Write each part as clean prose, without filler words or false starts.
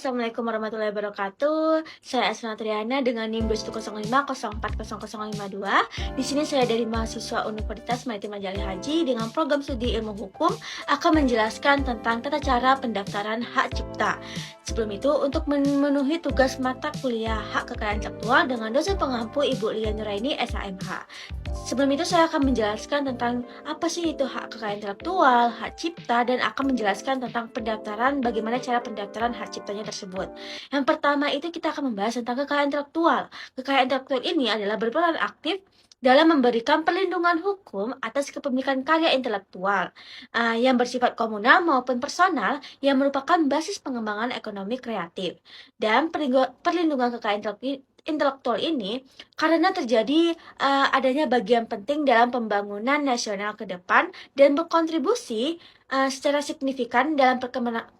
Assalamualaikum warahmatullahi wabarakatuh. Saya Asma Triana dengan NIM 21050400052. Di sini saya dari mahasiswa Universitas Maritim Majali Haji dengan program studi Ilmu Hukum akan menjelaskan tentang tata cara pendaftaran hak cipta. Sebelum itu, untuk memenuhi tugas mata kuliah hak kekayaan intelektual dengan dosen pengampu Ibu Lia Nuraini SHMH. Sebelum itu saya akan menjelaskan tentang apa sih itu hak kekayaan intelektual, hak cipta, dan akan menjelaskan tentang pendaftaran, bagaimana cara pendaftaran hak ciptanya tersebut. Yang pertama itu kita akan membahas tentang kekayaan intelektual. Kekayaan intelektual ini adalah berperan aktif dalam memberikan perlindungan hukum atas kepemilikan karya intelektual yang bersifat komunal maupun personal yang merupakan basis pengembangan ekonomi kreatif. Dan perlindungan kekayaan intelektual ini karena terjadi adanya bagian penting dalam pembangunan nasional ke depan dan berkontribusi secara signifikan dalam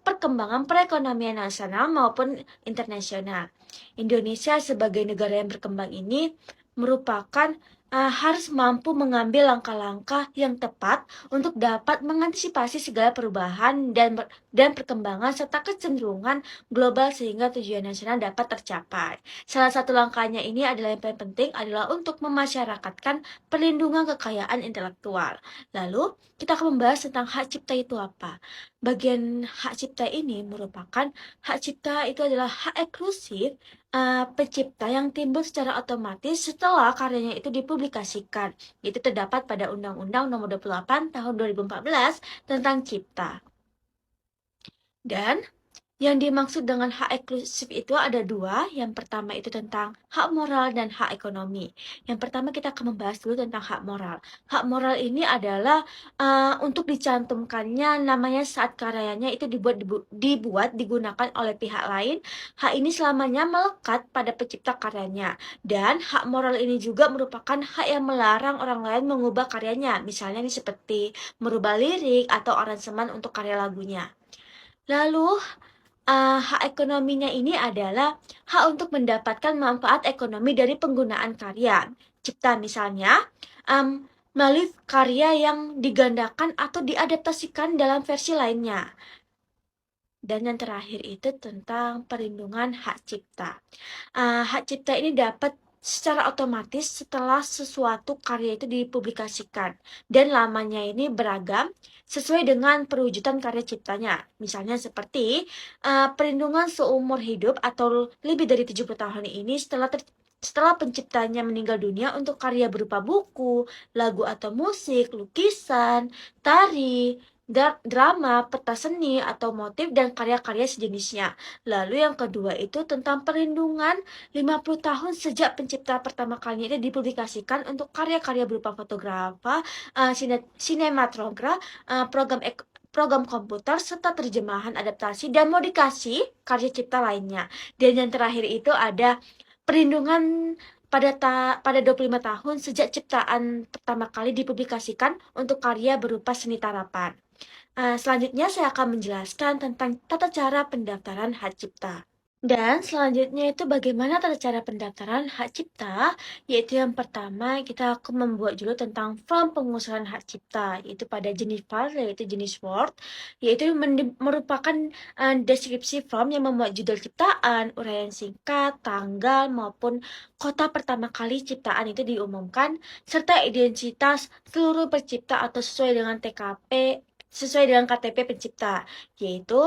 perkembangan perekonomian nasional maupun internasional. Indonesia sebagai negara yang berkembang ini merupakan harus mampu mengambil langkah-langkah yang tepat untuk dapat mengantisipasi segala perubahan dan perkembangan serta kecenderungan global sehingga tujuan nasional dapat tercapai. Salah satu langkahnya ini adalah yang paling penting adalah untuk memasyarakatkan perlindungan kekayaan intelektual. Lalu, kita akan membahas tentang hak cipta itu apa. Bagian hak cipta ini merupakan hak cipta itu adalah hak eksklusif pencipta yang timbul secara otomatis setelah karyanya itu dipublikasikan. Itu terdapat pada Undang-Undang Nomor 28 Tahun 2014 tentang Cipta. Dan yang dimaksud dengan hak eksklusif itu ada dua. Yang pertama itu tentang hak moral dan hak ekonomi. Yang pertama kita akan membahas dulu tentang hak moral. Hak moral ini adalah untuk dicantumkannya namanya saat karyanya itu digunakan oleh pihak lain. Hak ini selamanya melekat pada pencipta karyanya. Dan hak moral ini juga merupakan hak yang melarang orang lain mengubah karyanya. Misalnya ini seperti merubah lirik atau aransemen untuk karya lagunya. Lalu hak ekonominya ini adalah hak untuk mendapatkan manfaat ekonomi dari penggunaan karya cipta misalnya melalui karya yang digandakan atau diadaptasikan dalam versi lainnya. Dan yang terakhir itu tentang perlindungan hak cipta. Hak cipta ini dapat secara otomatis setelah sesuatu karya itu dipublikasikan dan lamanya ini beragam sesuai dengan perwujudan karya ciptanya. Misalnya seperti perlindungan seumur hidup atau lebih dari 70 tahun ini setelah penciptanya meninggal dunia untuk karya berupa buku, lagu atau musik, lukisan, tari, drama, peta seni atau motif dan karya-karya sejenisnya. Lalu yang kedua itu tentang perlindungan 50 tahun sejak pencipta pertama kalinya itu dipublikasikan untuk karya-karya berupa fotografa, sinematograf, program komputer serta terjemahan, adaptasi dan modifikasi karya cipta lainnya. Dan yang terakhir itu ada perlindungan pada 25 tahun sejak ciptaan pertama kali dipublikasikan untuk karya berupa seni tarapan. Selanjutnya saya akan menjelaskan tentang tata cara pendaftaran hak cipta. Dan selanjutnya itu bagaimana tata cara pendaftaran hak cipta, yaitu yang pertama kita akan membuat dulu tentang form pengusulan hak cipta, yaitu pada jenis file, yaitu jenis Word, yaitu merupakan deskripsi form yang memuat judul ciptaan, uraian singkat, tanggal, maupun kota pertama kali ciptaan itu diumumkan, serta identitas seluruh pencipta atau sesuai dengan KTP pencipta, yaitu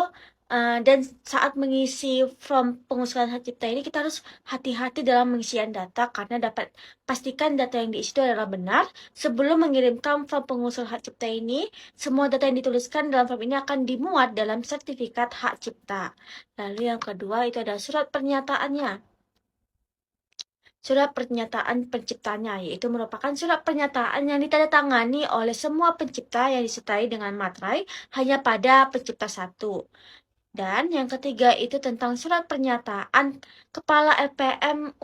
dan saat mengisi form pengusulan hak cipta ini kita harus hati-hati dalam pengisian data karena dapat pastikan data yang diisi itu adalah benar. Sebelum mengirimkan form pengusul hak cipta ini, semua data yang dituliskan dalam form ini akan dimuat dalam sertifikat hak cipta. Lalu yang kedua itu ada surat pernyataannya. Surat pernyataan penciptanya, yaitu merupakan surat pernyataan yang ditandatangani oleh semua pencipta yang disertai dengan materai hanya pada pencipta satu. Dan yang ketiga itu tentang surat pernyataan Kepala LPPM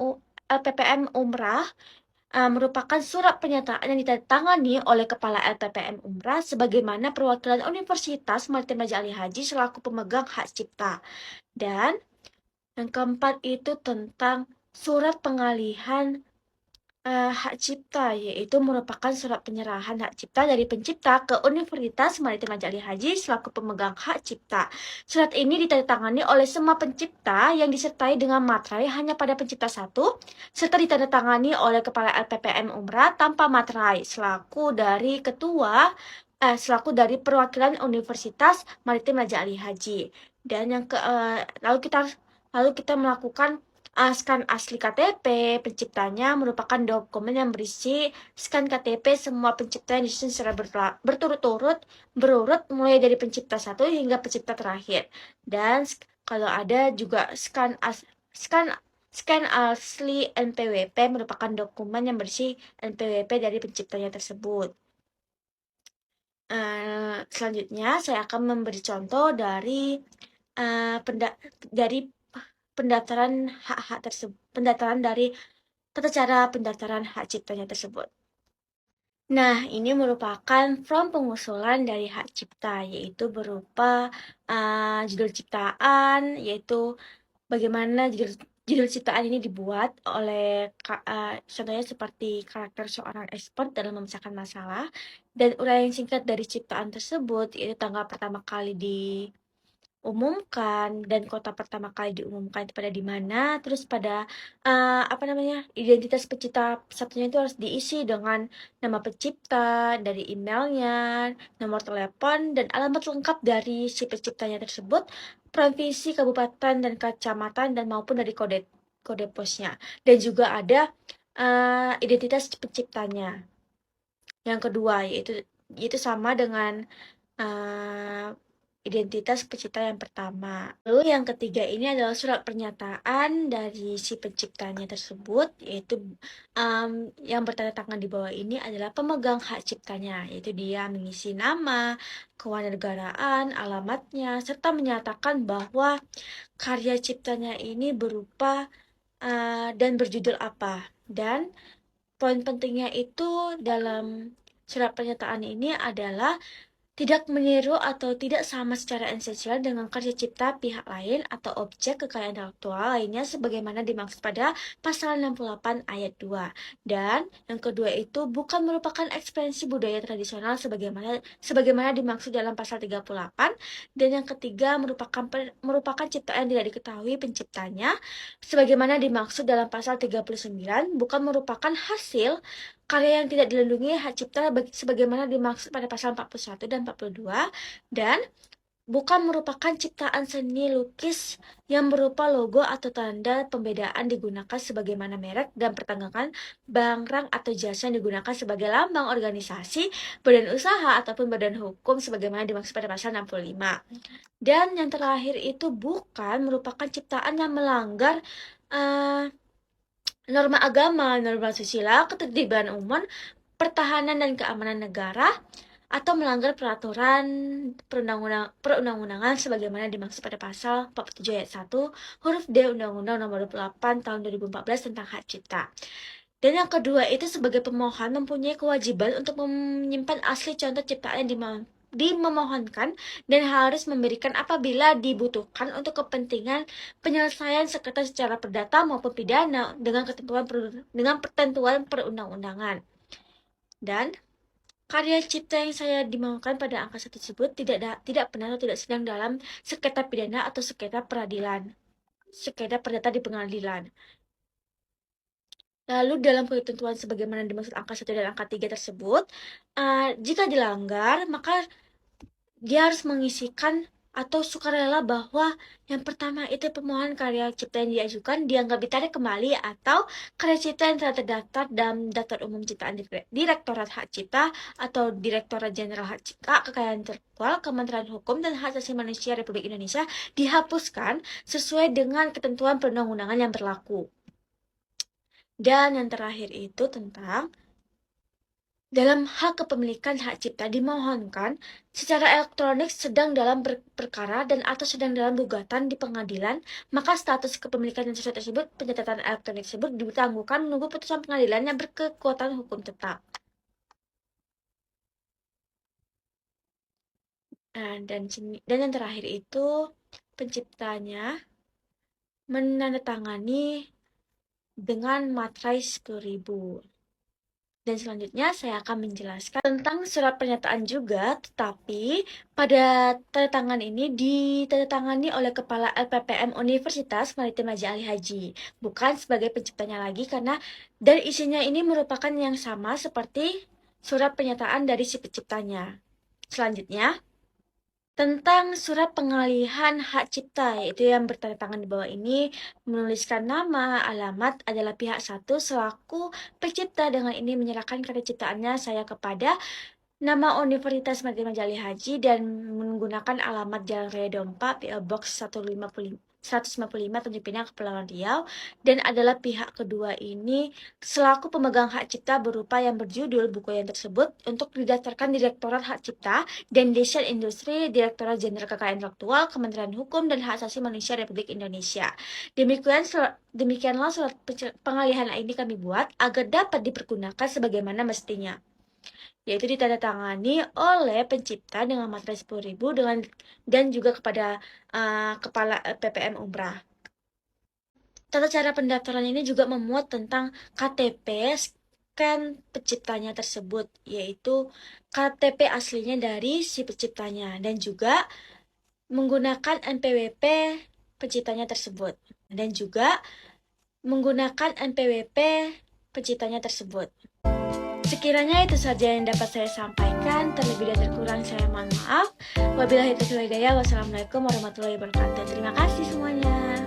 Umrah merupakan surat pernyataan yang ditandatangani oleh Kepala LPPM Umrah sebagaimana perwakilan Universitas Maritim Majali Haji selaku pemegang hak cipta. Dan yang keempat itu tentang surat pengalihan Hak cipta, yaitu merupakan surat penyerahan hak cipta dari pencipta ke Universitas Maritim Raja Ali Haji selaku pemegang hak cipta. Surat ini ditandatangani oleh semua pencipta yang disertai dengan materai hanya pada pencipta satu, serta ditandatangani oleh Kepala LPPM Umrah tanpa materai selaku dari perwakilan Universitas Maritim Raja Ali Haji. Dan lalu kita melakukan skan asli KTP penciptanya merupakan dokumen yang berisi skan KTP semua pencipta yang disusun secara berurut mulai dari pencipta satu hingga pencipta terakhir. Dan kalau ada juga skan scan asli NPWP merupakan dokumen yang berisi NPWP dari penciptanya tersebut. Selanjutnya saya akan memberi contoh dari uh, dari pendaftaran hak-hak tersebut, pendaftaran dari tata cara pendaftaran hak ciptanya tersebut. Nah, ini merupakan form pengusulan dari hak cipta, yaitu berupa judul ciptaan, yaitu bagaimana judul ciptaan ini dibuat oleh contohnya seperti karakter seorang expert dalam memecahkan masalah, dan uraian singkat dari ciptaan tersebut, yaitu tanggal pertama kali umumkan dan kota pertama kali diumumkan itu pada di mana, terus pada identitas pencipta satunya itu harus diisi dengan nama pencipta, dari emailnya, nomor telepon, dan alamat lengkap dari si penciptanya tersebut, provinsi, kabupaten, dan kecamatan, dan maupun dari kode kode posnya. Dan juga ada identitas penciptanya. Yang kedua yaitu sama dengan uh, identitas pencipta yang pertama. Lalu yang ketiga ini adalah surat pernyataan dari si penciptanya tersebut, yaitu yang bertanda tangan di bawah ini adalah pemegang hak ciptanya, yaitu dia mengisi nama, kewarganegaraan, alamatnya, serta menyatakan bahwa karya ciptanya ini berupa dan berjudul apa. Dan poin pentingnya itu dalam surat pernyataan ini adalah tidak meniru atau tidak sama secara esensial dengan karya cipta pihak lain atau objek kekayaan intelektual lainnya sebagaimana dimaksud pada pasal 68 ayat 2. Dan yang kedua itu bukan merupakan ekspresi budaya tradisional sebagaimana dimaksud dalam pasal 38. Dan yang ketiga merupakan ciptaan yang tidak diketahui penciptanya sebagaimana dimaksud dalam pasal 39, bukan merupakan hasil karya yang tidak dilindungi hak cipta sebagaimana dimaksud pada pasal 41 dan 42, dan bukan merupakan ciptaan seni lukis yang berupa logo atau tanda pembedaan digunakan sebagaimana merek dan pertanggungan barang atau jasa yang digunakan sebagai lambang organisasi, badan usaha ataupun badan hukum sebagaimana dimaksud pada pasal 65. Dan yang terakhir itu bukan merupakan ciptaan yang melanggar uh, norma agama, norma susila, ketertiban umum, pertahanan dan keamanan negara, atau melanggar peraturan perundang-undangan sebagaimana dimaksud pada pasal 47 ayat 1 huruf D Undang-Undang Nomor 28 Tahun 2014 tentang Hak Cipta. Dan yang kedua itu sebagai pemohon mempunyai kewajiban untuk menyimpan asli contoh ciptaan dimemohonkan dan harus memberikan apabila dibutuhkan untuk kepentingan penyelesaian sengketa secara perdata maupun pidana dengan ketentuan perundang-undangan. Dan karya cipta yang saya dimaukan pada angka 1 tersebut tidak pernah atau tidak sedang dalam sengketa pidana atau sengketa perdata di pengadilan. Lalu dalam ketentuan sebagaimana dimaksud angka 1 dan angka 3 tersebut, jika dilanggar, maka dia harus mengisikan atau sukarela bahwa yang pertama itu pemohon karya cipta yang diajukan dianggap ditarik kembali, atau karya cipta yang telah terdaftar dalam daftar umum ciptaan Direktorat Hak Cipta atau Direktorat Jenderal Hak Cipta, Kekayaan Intelektual, Kementerian Hukum dan Hak Asasi Manusia Republik Indonesia dihapuskan sesuai dengan ketentuan perundang-undangan yang berlaku. Dan yang terakhir itu tentang dalam hal kepemilikan hak cipta dimohonkan secara elektronik sedang dalam perkara dan atau sedang dalam gugatan di pengadilan, maka status kepemilikan tersebut pencatatan elektronik tersebut ditangguhkan menunggu putusan pengadilan yang berkekuatan hukum tetap. Dan yang terakhir itu penciptanya menandatangani dengan materai 10.000. Dan selanjutnya saya akan menjelaskan tentang surat pernyataan juga, tetapi pada tanda tangan ini ditandatangani oleh Kepala LPPM Universitas Maritim Raja Ali Haji, bukan sebagai penciptanya lagi karena dan isinya ini merupakan yang sama seperti surat pernyataan dari si penciptanya. Selanjutnya, tentang surat pengalihan hak cipta, yaitu yang bertanda tangan di bawah ini, menuliskan nama, alamat adalah pihak satu selaku pencipta. Dengan ini menyerahkan karya ciptaannya saya kepada nama Universitas Maritim Raja Ali Haji dan menggunakan alamat Jalan Raya Dompa, PO Box 155 Tanjung Pinang, Kepulauan Riau, dan adalah pihak kedua ini selaku pemegang hak cipta berupa yang berjudul buku yang tersebut untuk didaftarkan Direktorat Hak Cipta dan Desain Industri, Direktorat Jenderal Kekayaan Intelektual, Kementerian Hukum dan Hak Asasi Manusia Republik Indonesia. Demikianlah surat pengalihan ini kami buat agar dapat dipergunakan sebagaimana mestinya, yaitu ditandatangani oleh pencipta dengan materai 10.000 dan juga kepada Kepala PPM Umrah. Tata cara pendaftaran ini juga memuat tentang KTP scan penciptanya tersebut, yaitu KTP aslinya dari si penciptanya dan juga menggunakan NPWP penciptanya tersebut dan juga menggunakan NPWP penciptanya tersebut. Sekiranya itu saja yang dapat saya sampaikan. Terlebih dan terkurang saya mohon maaf. Wabillahi taufiq wal hidayah. Wassalamualaikum warahmatullahi wabarakatuh. Terima kasih semuanya.